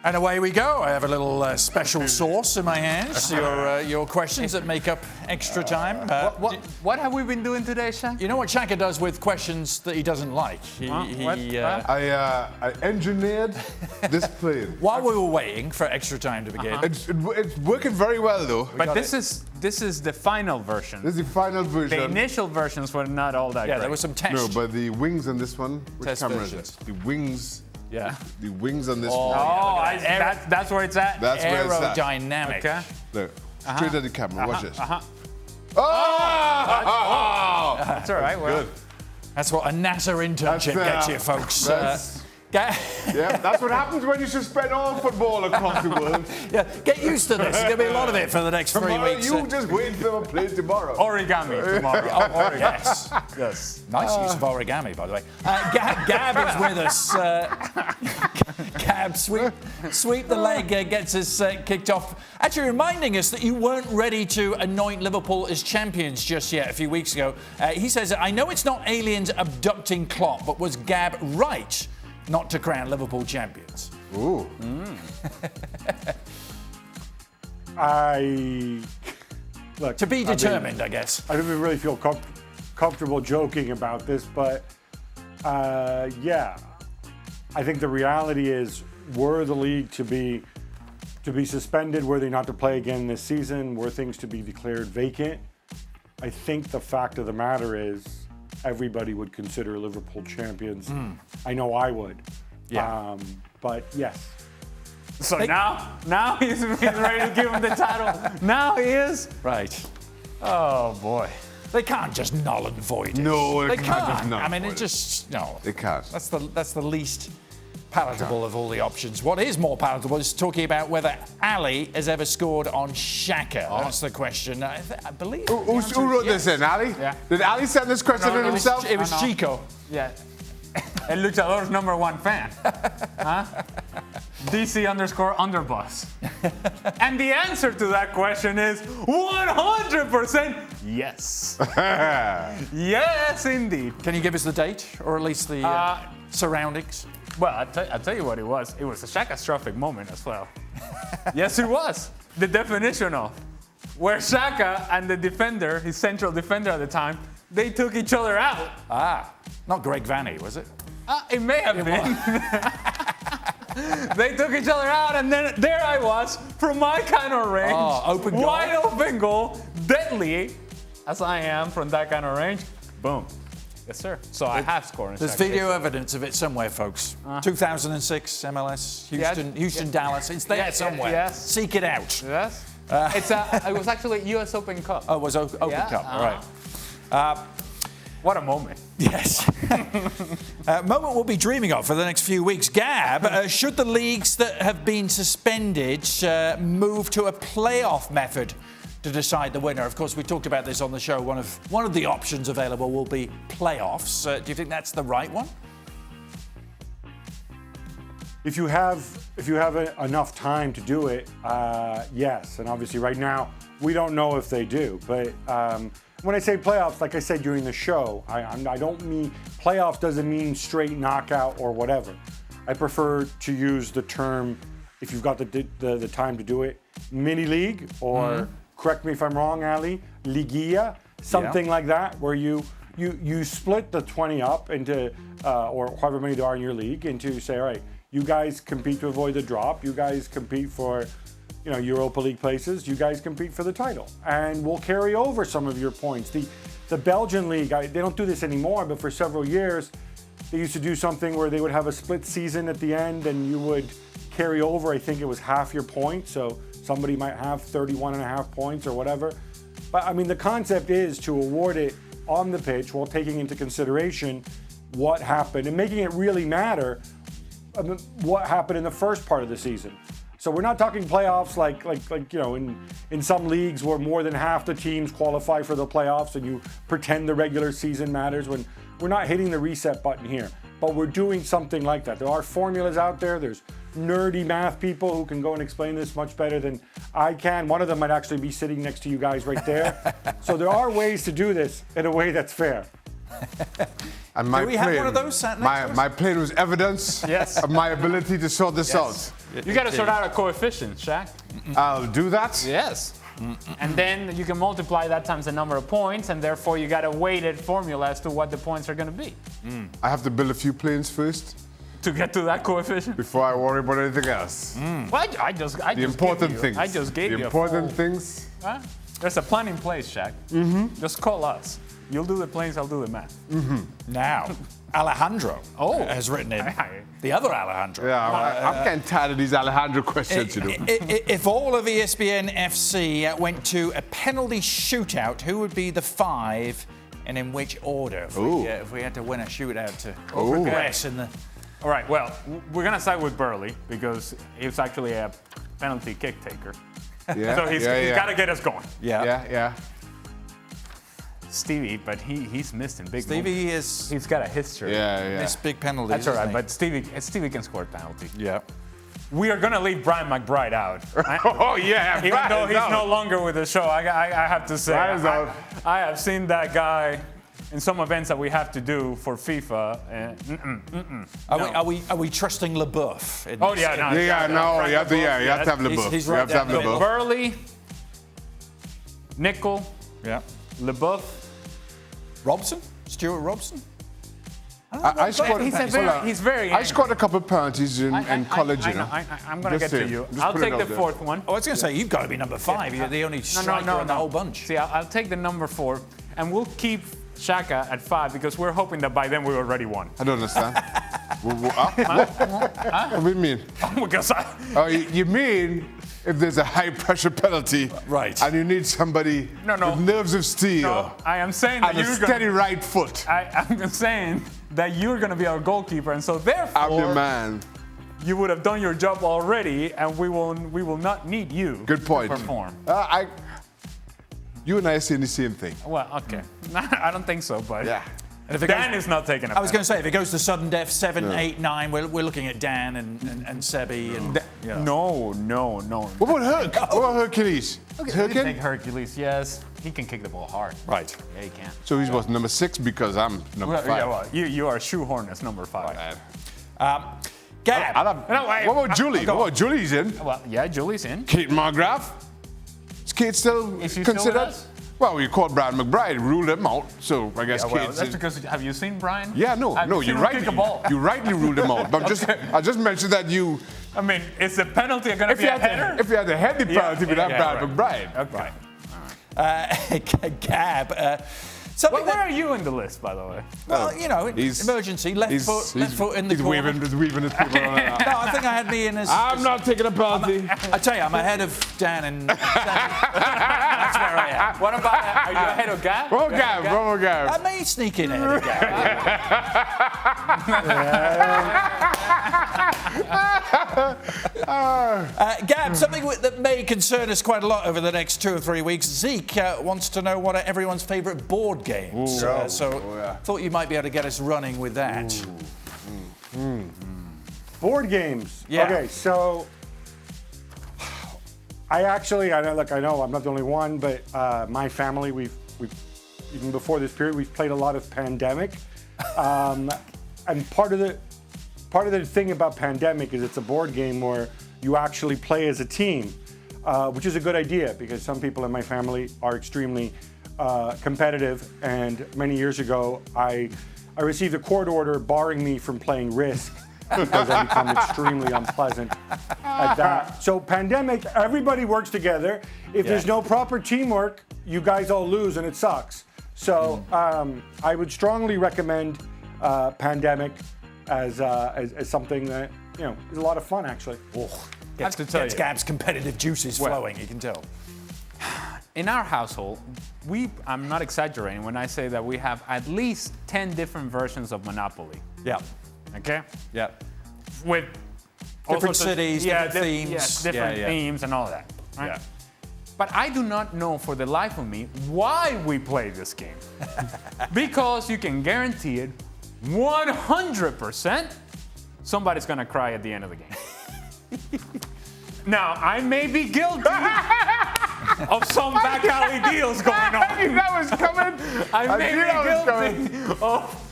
And away we go. I have a little special sauce in my hands. Your questions that make up extra time. What have we been doing today, Shaka? You know what Shaka does with questions that he doesn't like? I engineered this plane. While we were waiting for extra time to begin. It's working very well, though. But this is the final version. This is the final version. The initial versions were not all that great. Yeah, there was some test. No, but the wings on this one, which Test camera versions. is it? The wings. Yeah. The wings on this one. That's where it's at. That's where it's at. Aerodynamic. Okay. Look, straight at the camera. Watch this. Oh! That's all right. Well, Good. That's what a NASA internship gets you, folks. Yeah, that's what happens when you suspend all football across the world. Yeah, get used to this. There's going to be a lot of it for the next 3 weeks. You just wait for a play tomorrow. origami tomorrow. Yes. Yes. Nice use of origami, by the way. Gab is with us. Gab, sweep the leg, gets us kicked off. Actually reminding us that you weren't ready to anoint Liverpool as champions just yet a few weeks ago. He says, I know it's not aliens abducting Klopp, but was Gab right not to crown Liverpool champions? Ooh. Look, To be determined, I guess. I don't really feel comfortable joking about this, but yeah, I think the reality is, were the league to be suspended, were they not to play again this season, were things to be declared vacant, I think the fact of the matter is everybody would consider Liverpool champions. I know I would. Yeah. But yes. So now he's ready to give him the title. Now he is. Right. Oh boy. They can't just null and void it. No, they can't can't. just null I mean, and it just no. They can't. That's the least palatable of all the options. What is more palatable is talking about whether Ali has ever scored on Shaka. That's the question. I believe. Who wrote this in, Ali? Yeah. Did Ali send this question in himself? It was Chico. Yeah. El Luchador's #1 fan. Huh? DC_underbus. And the answer to that question is 100% yes. Yes, indeed. Can you give us the date, or at least the surroundings? Well, I'll tell you what it was. It was a Shaka-strophic moment as well. Yes, it was. The definition of where Shaka and the defender, his central defender at the time, they took each other out. Not Greg Vanny, was it? It may have been. They took each other out, and then there I was from my kind of range. Open goal. Wide open goal, deadly as I am from that kind of range. Boom. Yes, sir. So I have scored. There's video evidence of it somewhere, folks. 2006 MLS, Houston, Dallas. It's there somewhere. Yes. Seek it out. Yes. It was actually US Open Cup. Oh, it was Open Cup. All right. What a moment. Yes. Moment we'll be dreaming of for the next few weeks. Gab, should the leagues that have been suspended move to a playoff method to decide the winner? Of course, we talked about this on the show. One of the options available will be playoffs. Do you think that's the right one? If you have enough time to do it, yes. And obviously, right now we don't know if they do. But when I say playoffs, like I said during the show, I don't mean playoffs. Doesn't mean straight knockout or whatever. I prefer to use the term, if you've got the time to do it, mini league or. Correct me if I'm wrong, Ali, Liguilla, something like that, where you split the 20 up into, or however many there are in your league, into say, all right, you guys compete to avoid the drop, you guys compete for, Europa League places, you guys compete for the title, and we'll carry over some of your points. The Belgian league, they don't do this anymore, but for several years, they used to do something where they would have a split season at the end, and you would carry over, I think it was half your points, so somebody might have 31.5 points or whatever. But I mean, the concept is to award it on the pitch while taking into consideration what happened and making it really matter what happened in the first part of the season. So we're not talking playoffs like in some leagues where more than half the teams qualify for the playoffs and you pretend the regular season matters. When we're not hitting the reset button here, but we're doing something like that. There are formulas out there. There's nerdy math people who can go and explain this much better than I can. One of them might actually be sitting next to you guys right there. So there are ways to do this in a way that's fair. And my Do we have one of those sat next to us? My plane was evidence of my ability to sort this out. You got to sort out a coefficient, Shaq. I'll do that. Yes. And then you can multiply that times the number of points, and therefore you got a weighted formula as to what the points are going to be. I have to build a few planes first To get to that coefficient? before I worry about anything else. Well, I just The important things. I just gave you the a important full- things. Huh? There's a plan in place, Shaq. Just call us. You'll do the planes, I'll do the math. Now, Alejandro has written in. The other Alejandro. Yeah, I'm getting tired of these Alejandro questions, you know. If all of ESPN FC went to a penalty shootout, who would be the 5 and in which order? If we had to win a shootout to progress in the. All right, well, we're going to side with Burley because he's actually a penalty kick taker. Yeah, So he's got to get us going. yeah. Stevie, but he's missed in big Stevie moments. is He's got a history. Yeah. this big penalty. That's all right, but Stevie can score a penalty. Yeah. We are going to leave Brian McBride out. Oh, yeah. Even though he's no longer with the show, I have to say, Brian's out. I have seen that guy in some events that we have to do for FIFA. Are we trusting LeBeouf? Oh, yeah, no. You have to have LeBeouf. He's You right have to have down the middle. LeBeouf. Burley, Nickel, Yeah. LeBeouf. Robson? Stuart Robson? I scored. He's very. I scored a couple of penalties in college, you know. I'm going to Just get to saying. you. Just I'll put it take out the there. fourth one. Oh, I was going to say, you've got to be number 5. You're the only striker in the whole bunch. See, I'll take the number 4, and we'll keep Shaka at 5 because we're hoping that by then we already won. I don't understand. What do you mean? Because You mean if there's a high pressure penalty, Right. and you need somebody No. with nerves of steel I am saying that and a you're steady going. right foot? I'm saying that you're going to be our goalkeeper, and so therefore I'm your man. you would have done your job already, and we will not need you. Good point. To perform. You and I are saying the same thing. Well, okay. I don't think so, but Yeah. And if it Dan goes, is not taking a I was going to penalty. say, if it goes to sudden death, 7, 8, 9, we're looking at Dan and Sebi. And, No. What about Herc? What about Hercules? Is Herc I in? think Hercules, yes. He can kick the ball hard. Right. Yeah, he can. So he's what, number 6 because I'm number 5. Yeah, well, you are shoehorn as number 5. Gab. What about Julie? What about Julie's in? Well, yeah, Julie's in. Kate Margraf? Is Kate still Is she still with considered? us? Well, we called Brad McBride, ruled him out, so I guess Yeah, well, Kate's that's in. because have you seen Brian? Yeah, Have you no, seen you him rightly, kick a ball? you rightly ruled him out. But I just mentioned that you, I mean, is the penalty going to be a header? if you had a heady penalty, we'd have Brad McBride. Okay. Gab. Something Where that, are you in the list, by the way? well, He's- emergency, left foot in the He's corner. weaving his people around. No, I think I had me in as. I'm not taking a penalty. I tell you, I'm ahead of Dan and. That's where I am. What about, are you ahead of Gab? One more guy. I may sneak in ahead of Gab. Gab, something that may concern us quite a lot over the next 2 or 3 weeks. Zeke wants to know what are everyone's favourite board games. Thought you might be able to get us running with that. Board games. Yeah. Okay, so I know I'm not the only one, but my family, we've even before this period, we've played a lot of Pandemic, and part of the thing about Pandemic is it's a board game where you actually play as a team, which is a good idea because some people in my family are extremely competitive, and many years ago I received a court order barring me from playing Risk because I become extremely unpleasant at that. So Pandemic, everybody works together. If there's no proper teamwork, you guys all lose and it sucks. So I would strongly recommend Pandemic as something that is a lot of fun actually. Gets Gab's competitive juices flowing, you can tell. In our household, I'm not exaggerating when I say that we have at least 10 different versions of Monopoly. Yeah. Okay? Yeah. With all Different sorts of- cities, different themes. Yes, different Yeah. themes and all that. Right? Yeah. But I do not know for the life of me why we play this game. Because you can guarantee it 100% somebody's gonna cry at the end of the game. Now, I may be guilty of some back alley deals going on. I knew that was coming. I may knew that was be guilty of,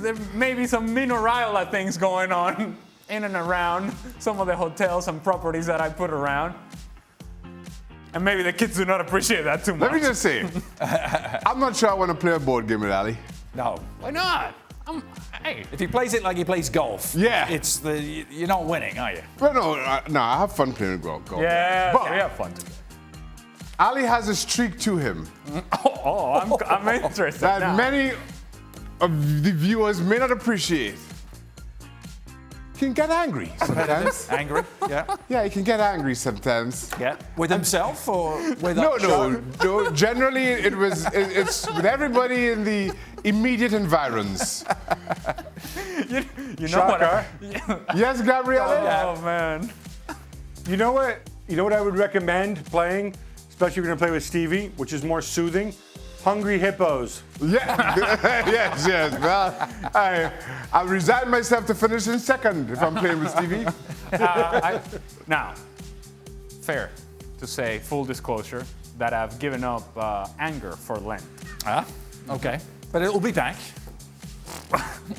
there may be some Mino Raiola things going on in and around some of the hotels and properties that I put around. And maybe the kids do not appreciate that too much. Let me just say, I'm not sure I want to play a board game with Ali. No. Why not? Hey. If he plays it like he plays golf, Yeah. you're not winning, are you? Well, no, I have fun playing golf. Yeah, But we have fun together. Ali has a streak to him I'm interested that now. many of the viewers may not appreciate. He can get angry sometimes. Angry? Yeah. Yeah, he can get angry sometimes. Yeah. With himself or with No. Generally, it's with everybody in the immediate environs. You know what? Yes, Gabriele? Oh, man. You know what? You know what I would recommend playing, especially if you're going to play with Stevie, which is more soothing? Hungry Hippos. Yeah. yes. Well, I'll resign myself to finish in second if I'm playing with Stevie. Now, fair to say, full disclosure, that I've given up anger for Lent. Okay. But it will be back.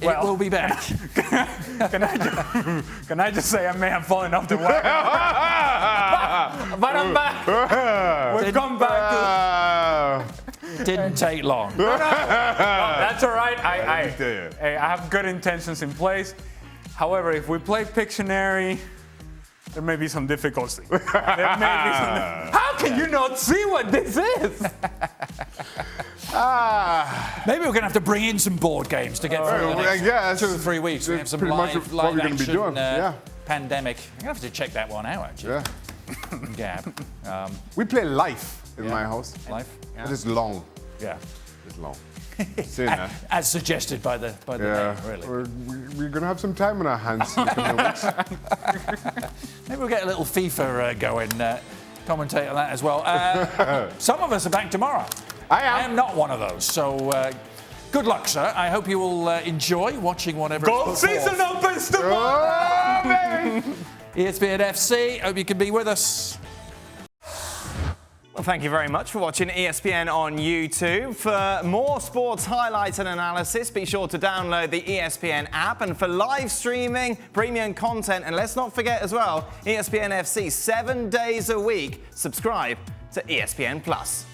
Well, it will be back. Can I just say I may have fallen off the wagon? But I'm back. We'll come back to... Didn't take long. No, that's all right. I tell you. have good intentions in place. However, if we play Pictionary, there may be some difficulty. How can you not see what this is? Maybe we're going to have to bring in some board games to get through the I next guess. 2 or 3 weeks. We have some Pretty much live what we're gonna be action doing, yeah. pandemic. I'm going to have to check that one out, actually. Yeah. Gab. We play Life in my house. Life? It is long. Yeah. It's long. Saying that. As suggested by the name, really. We're going to have some time on our hands in the coming weeks. Maybe we'll get a little FIFA going, commentate on that as well. Some of us are back tomorrow. I I am not one of those, so good luck, sir. I hope you will enjoy watching whatever Gold is put season forth. opens tomorrow! Oh, baby. ESPN FC, hope you can be with us. Well, thank you very much for watching ESPN on YouTube. For more sports highlights and analysis, be sure to download the ESPN app. And for live streaming, premium content, and let's not forget as well, ESPN FC 7 days a week. Subscribe to ESPN Plus.